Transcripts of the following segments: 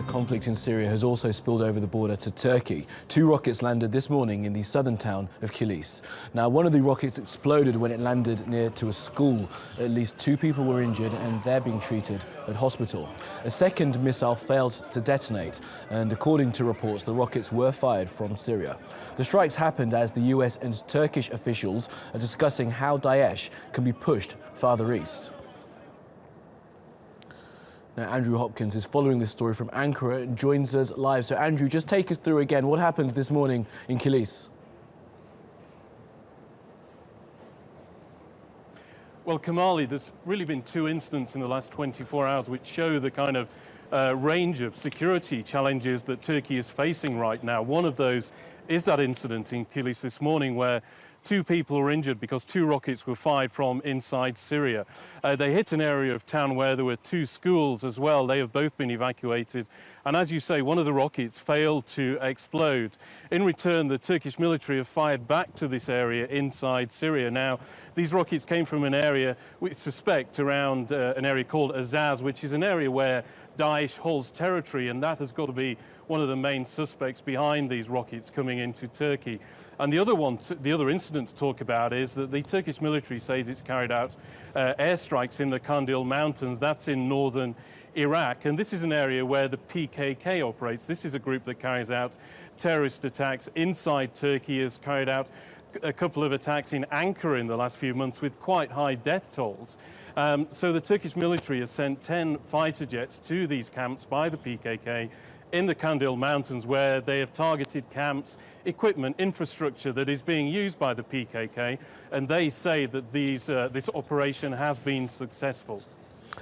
conflict in Syria has also spilled over the border to Turkey. 2 rockets landed this morning in the southern town of Kilis. Now, one of the rockets exploded when it landed near to a school. At least 2 people were injured and they're being treated at hospital. A second missile failed to detonate, and according to reports, the rockets were fired from Syria. The strikes happened as the US and Turkish officials are discussing how Daesh can be pushed farther east. Now, Andrew Hopkins is following this story from Ankara and joins us live. So, Andrew, just take us through again what happened this morning in Kilis. Well, Kamali, there's really been 2 incidents in the last 24 hours which show the kind of range of security challenges that Turkey is facing right now. One of those is that incident in Kilis this morning where 2 people were injured because 2 rockets were fired from inside Syria. They hit an area of town where there were 2 schools as well. They have both been evacuated. And as you say, one of the rockets failed to explode. In return, the Turkish military have fired back to this area inside Syria. Now, these rockets came from an area we suspect around an area called Azaz, which is an area where Daesh holds territory, and that has got to be one of the main suspects behind these rockets coming into Turkey. And the other incident to talk about is that the Turkish military says it's carried out airstrikes in the Kandil Mountains. That's in northern Iraq, and this is an area where the PKK operates. This is a group that carries out terrorist attacks inside Turkey, has carried out a couple of attacks in Ankara in the last few months with quite high death tolls. So the Turkish military has sent 10 fighter jets to these camps by the PKK in the Kandil Mountains, where they have targeted camps, equipment, infrastructure that is being used by the PKK, and they say that this operation has been successful.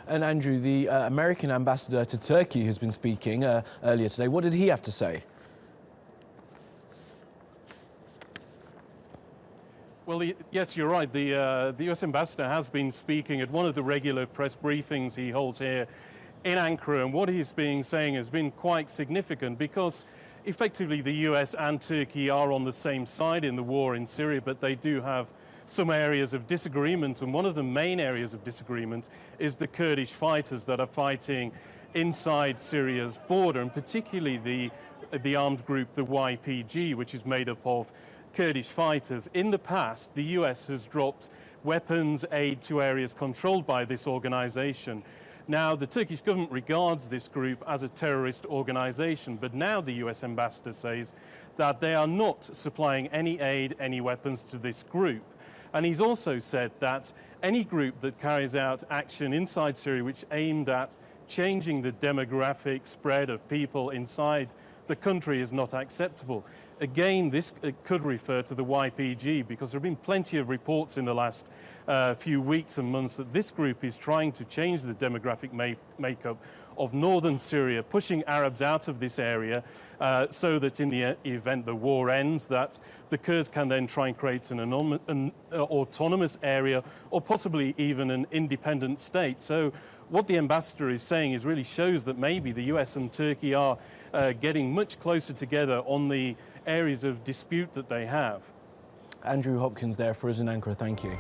And Andrew, the American ambassador to Turkey has been speaking earlier today. What did he have to say? Well, yes, you're right. The US ambassador has been speaking at one of the regular press briefings he holds here in Ankara, and what he's been saying has been quite significant because effectively the US and Turkey are on the same side in the war in Syria, but they do have some areas of disagreement, and one of the main areas of disagreement is the Kurdish fighters that are fighting inside Syria's border, and particularly the armed group, the YPG, which is made up of Kurdish fighters. In the past, the US has dropped weapons aid to areas controlled by this organization. Now, the Turkish government regards this group as a terrorist organization, but now the US ambassador says that they are not supplying any aid, any weapons to this group. And he's also said that any group that carries out action inside Syria which aimed at changing the demographic spread of people inside the country is not acceptable. Again, this could refer to the YPG, because there have been plenty of reports in the last few weeks and months that this group is trying to change the demographic makeup of northern Syria, pushing Arabs out of this area so that in the event the war ends, that the Kurds can then try and create an autonomous area or possibly even an independent state. So what the ambassador is saying is really shows that maybe the US and Turkey are getting much closer together on the areas of dispute that they have. Andrew Hopkins there for us in Ankara. Thank you.